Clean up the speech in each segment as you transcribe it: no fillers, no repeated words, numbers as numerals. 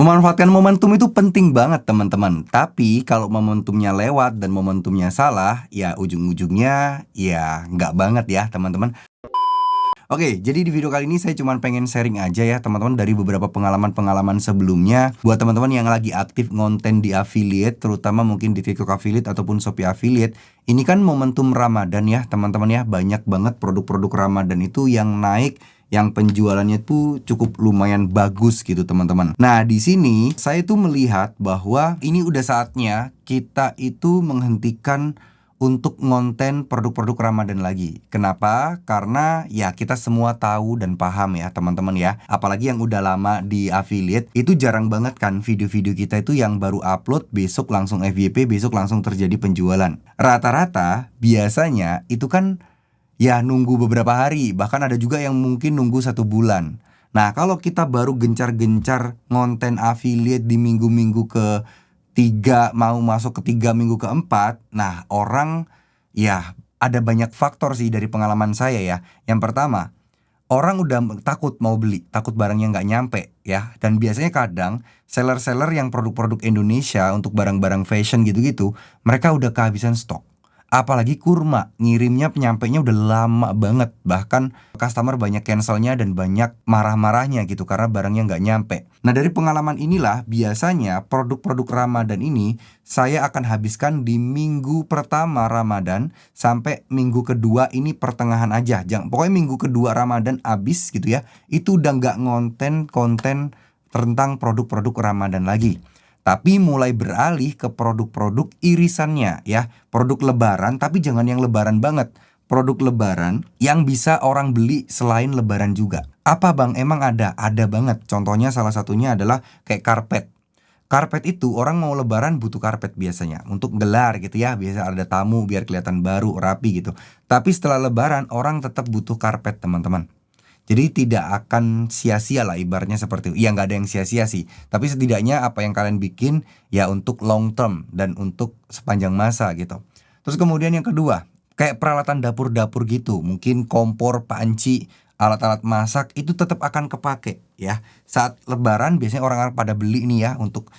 Memanfaatkan momentum itu penting banget teman-teman. Tapi kalau momentumnya lewat dan momentumnya salah, ya ujung-ujungnya ya nggak banget ya teman-teman. Oke, jadi di video kali ini saya cuma pengen sharing aja ya teman-teman dari beberapa pengalaman-pengalaman sebelumnya. Buat teman-teman yang lagi aktif ngonten di affiliate, terutama mungkin di TikTok affiliate ataupun Shopee affiliate. Ini kan momentum Ramadan ya teman-teman ya. Banyak banget produk-produk Ramadan itu yang naik, yang penjualannya tuh cukup lumayan bagus gitu teman-teman. Nah di sini saya tuh melihat bahwa ini udah saatnya kita itu menghentikan untuk ngonten produk-produk Ramadan lagi. Kenapa? Karena ya kita semua tahu dan paham ya teman-teman ya. Apalagi yang udah lama di affiliate, itu jarang banget kan video-video kita itu yang baru upload besok langsung FYP, besok langsung terjadi penjualan. Rata-rata biasanya itu kan ya nunggu beberapa hari, bahkan ada juga yang mungkin nunggu 1 bulan. Nah kalau kita baru gencar-gencar ngonten affiliate di minggu-minggu ke 3, mau masuk ke 3 minggu ke 4, nah orang ya ada banyak faktor sih dari pengalaman saya ya. Yang pertama, orang udah takut mau beli, takut barangnya nggak nyampe ya. Dan biasanya kadang seller-seller yang produk-produk Indonesia untuk barang-barang fashion gitu-gitu, mereka udah kehabisan stok. Apalagi kurma, ngirimnya penyampainya udah lama banget. Bahkan customer banyak cancelnya dan banyak marah-marahnya gitu karena barangnya nggak nyampe. Nah dari pengalaman inilah biasanya produk-produk Ramadan ini saya akan habiskan di minggu pertama Ramadan sampai minggu kedua ini pertengahan aja. Pokoknya minggu kedua Ramadan habis gitu ya, itu udah nggak ngonten konten tentang produk-produk Ramadan lagi. Tapi mulai beralih ke produk-produk irisannya ya. Produk lebaran tapi jangan yang lebaran banget. Produk lebaran yang bisa orang beli selain lebaran juga. Apa bang? Emang ada? Ada banget. Contohnya salah satunya adalah kayak karpet. Karpet itu orang mau lebaran butuh karpet biasanya. Untuk gelar gitu ya. Biasa ada tamu biar kelihatan baru, rapi gitu. Tapi setelah lebaran orang tetap butuh karpet teman-teman. Jadi tidak akan sia-sia lah ibaratnya seperti itu. Ya nggak ada yang sia-sia sih. Tapi setidaknya apa yang kalian bikin ya untuk long term dan untuk sepanjang masa gitu. Terus kemudian yang kedua, kayak peralatan dapur-dapur gitu. Mungkin kompor, panci, alat-alat masak itu tetap akan kepake ya. Saat lebaran biasanya orang-orang pada beli nih ya untuk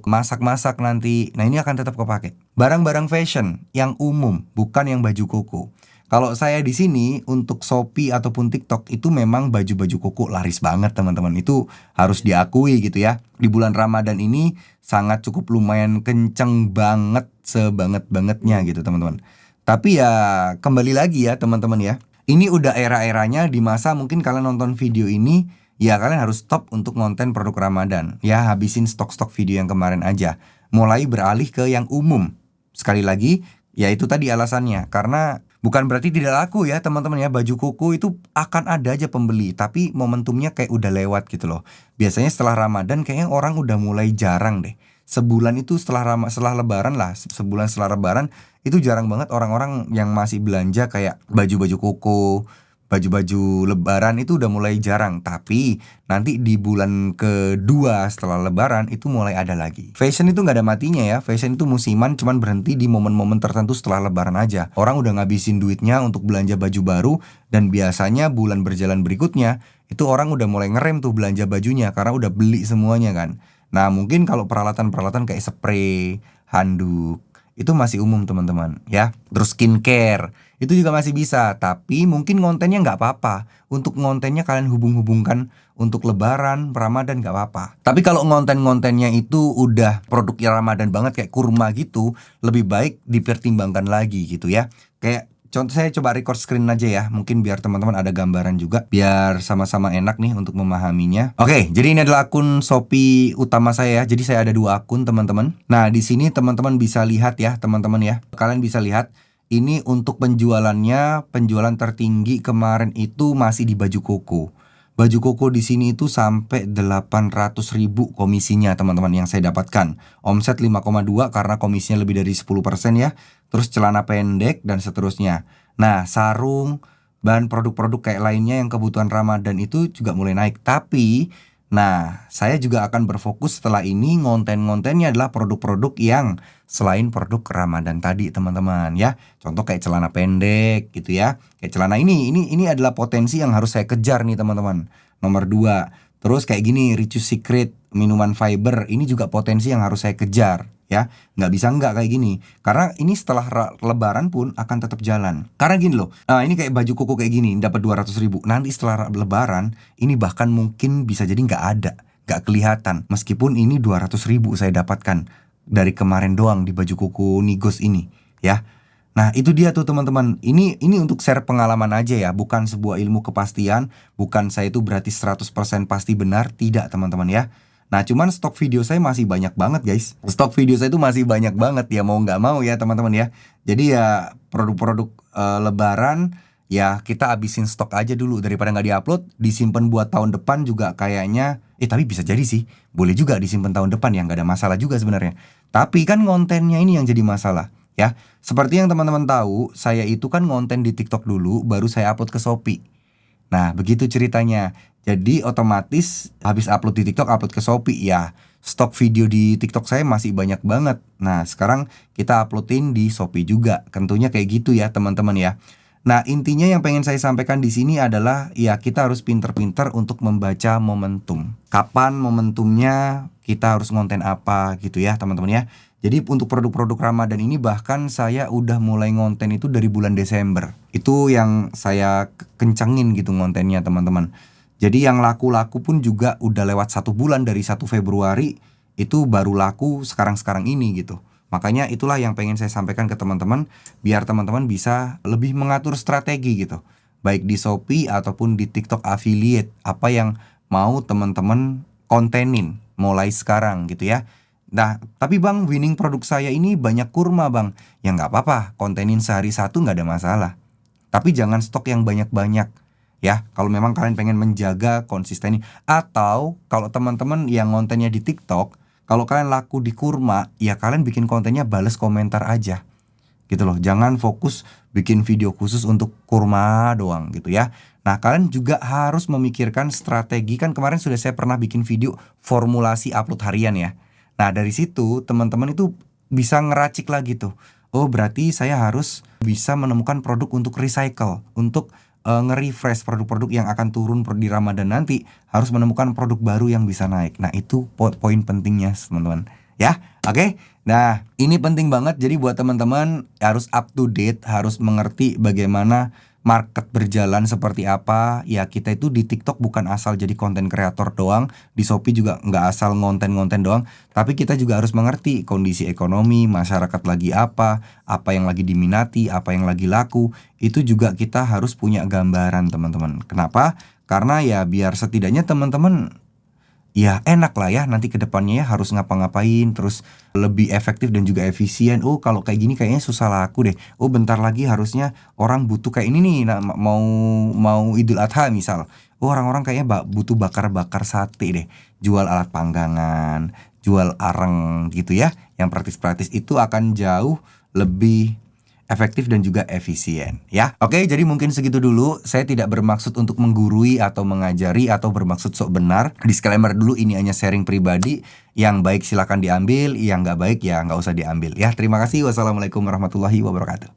masak-masak nanti. Nah ini akan tetap kepake. Barang-barang fashion yang umum, bukan yang baju koko. Kalau saya di sini untuk Shopee ataupun TikTok itu memang baju-baju koko laris banget teman-teman. Itu harus diakui gitu ya. Di bulan Ramadan ini sangat cukup lumayan kenceng banget, sebanget-bangetnya gitu teman-teman. Tapi ya kembali lagi ya teman-teman ya. Ini udah era-eranya di masa mungkin kalian nonton video ini, ya kalian harus stop untuk ngonten produk Ramadan. Ya habisin stok-stok video yang kemarin aja. Mulai beralih ke yang umum. Sekali lagi, ya itu tadi alasannya. Karena bukan berarti tidak laku ya teman-teman ya. Baju koko itu akan ada aja pembeli, tapi momentumnya kayak udah lewat gitu loh. Biasanya setelah Ramadan kayaknya orang udah mulai jarang deh. Sebulan itu setelah lebaran lah, sebulan setelah lebaran itu jarang banget orang-orang yang masih belanja kayak baju-baju koko, baju-baju lebaran itu udah mulai jarang. Tapi nanti di bulan kedua setelah lebaran itu mulai ada lagi. Fashion itu gak ada matinya ya. Fashion itu musiman, cuman berhenti di momen-momen tertentu setelah lebaran aja. Orang udah ngabisin duitnya untuk belanja baju baru. Dan biasanya bulan berjalan berikutnya itu orang udah mulai ngerem tuh belanja bajunya karena udah beli semuanya kan. Nah mungkin kalau peralatan-peralatan kayak spray, handuk itu masih umum teman-teman ya. Terus skincare itu juga masih bisa. Tapi mungkin kontennya nggak apa-apa. Untuk ngontennya kalian hubung-hubungkan untuk lebaran, Ramadan nggak apa-apa. Tapi kalau ngonten-ngontennya itu udah produk Ramadan banget kayak kurma gitu, lebih baik dipertimbangkan lagi gitu ya. Kayak contoh saya coba record screen aja ya. Mungkin biar teman-teman ada gambaran juga, biar sama-sama enak nih untuk memahaminya. Oke, jadi ini adalah akun Shopee utama saya ya. Jadi saya ada 2 akun teman-teman. Nah di sini teman-teman bisa lihat ya teman-teman ya. Kalian bisa lihat ini untuk penjualannya, penjualan tertinggi kemarin itu masih di baju koko. Baju koko di sini itu sampai 800.000 komisinya teman-teman yang saya dapatkan. Omset 5,2 karena komisinya lebih dari 10% ya. Terus celana pendek dan seterusnya. Nah sarung, bahan produk-produk kayak lainnya yang kebutuhan Ramadan itu juga mulai naik. Tapi nah saya juga akan berfokus setelah ini ngonten-ngontennya adalah produk-produk yang selain produk Ramadan tadi teman-teman ya. Contoh kayak celana pendek gitu ya. Kayak celana ini adalah potensi yang harus saya kejar nih teman-teman. Nomor 2. Terus kayak gini, Richeous Secret, minuman fiber, ini juga potensi yang harus saya kejar ya. Nggak bisa nggak kayak gini. Karena ini setelah lebaran pun akan tetap jalan. Karena gini loh, ini kayak baju koko kayak gini, dapat 200.000. Nanti setelah lebaran, ini bahkan mungkin bisa jadi nggak ada, nggak kelihatan. Meskipun ini 200.000 saya dapatkan dari kemarin doang di baju kuku Nigos ini ya. Nah itu dia tuh teman-teman. Ini untuk share pengalaman aja ya, bukan sebuah ilmu kepastian. Bukan saya itu berarti 100% pasti benar, tidak teman-teman ya. Nah cuman stok video saya masih banyak banget guys. Stok video saya itu masih banyak banget ya, mau nggak mau ya teman-teman ya. Jadi ya produk-produk lebaran ya kita habisin stok aja dulu, daripada nggak diupload, disimpan buat tahun depan juga kayaknya. Tapi bisa jadi sih, boleh juga disimpan tahun depan ya, nggak ada masalah juga sebenarnya. Tapi kan kontennya ini yang jadi masalah ya. Seperti yang teman-teman tahu, saya itu kan ngonten di TikTok dulu, baru saya upload ke Shopee. Nah, begitu ceritanya. Jadi otomatis habis upload di TikTok, upload ke Shopee ya. Stok video di TikTok saya masih banyak banget. Nah, sekarang kita uploadin di Shopee juga. Tentunya kayak gitu ya, teman-teman ya. Nah, intinya yang pengen saya sampaikan di sini adalah ya kita harus pinter-pinter untuk membaca momentum. Kapan momentumnya, kita harus ngonten apa gitu ya, teman-teman ya. Jadi untuk produk-produk Ramadan ini bahkan saya udah mulai ngonten itu dari bulan Desember. Itu yang saya kencengin gitu ngontennya teman-teman. Jadi yang laku-laku pun juga udah lewat 1 bulan, dari 1 Februari itu baru laku sekarang-sekarang ini gitu. Makanya itulah yang pengen saya sampaikan ke teman-teman, biar teman-teman bisa lebih mengatur strategi gitu. Baik di Shopee ataupun di TikTok affiliate, apa yang mau teman-teman kontenin mulai sekarang gitu ya. Nah, tapi bang, winning produk saya ini banyak kurma bang. Ya nggak apa-apa, kontenin sehari satu nggak ada masalah. Tapi jangan stok yang banyak-banyak ya. Kalau memang kalian pengen menjaga konsisten. Atau kalau teman-teman yang kontennya di TikTok, kalau kalian laku di kurma, ya kalian bikin kontennya bales komentar aja gitu loh. Jangan fokus bikin video khusus untuk kurma doang gitu ya. Nah kalian juga harus memikirkan strategi. Kan kemarin sudah saya pernah bikin video formulasi upload harian ya. Nah dari situ teman-teman itu bisa ngeracik lagi tuh. Oh berarti saya harus bisa menemukan produk untuk recycle, untuk nge-refresh produk-produk yang akan turun di Ramadan nanti. Harus menemukan produk baru yang bisa naik. Nah itu poin pentingnya teman-teman ya. Oke. Nah ini penting banget. Jadi buat teman-teman harus up to date, harus mengerti bagaimana market berjalan seperti apa. Ya kita itu di TikTok bukan asal jadi konten kreator doang, di Shopee juga nggak asal ngonten-ngonten doang, tapi kita juga harus mengerti kondisi ekonomi masyarakat lagi apa yang lagi diminati, apa yang lagi laku. Itu juga kita harus punya gambaran teman-teman. Kenapa? Karena ya biar setidaknya teman-teman ya enak lah ya nanti ke depannya ya harus ngapa-ngapain terus lebih efektif dan juga efisien. Oh kalau kayak gini kayaknya susah laku deh. Oh bentar lagi harusnya orang butuh kayak ini nih. Nah, mau Idul Adha misal. Oh orang-orang kayaknya butuh bakar-bakar sate deh. Jual alat panggangan, jual areng gitu ya. Yang praktis-praktis itu akan jauh lebih efektif dan juga efisien ya. Oke, jadi mungkin segitu dulu. Saya tidak bermaksud untuk menggurui atau mengajari atau bermaksud sok benar. Disclaimer dulu, ini hanya sharing pribadi. Yang baik silakan diambil, yang nggak baik ya nggak usah diambil ya. Terima kasih. Wassalamualaikum warahmatullahi wabarakatuh.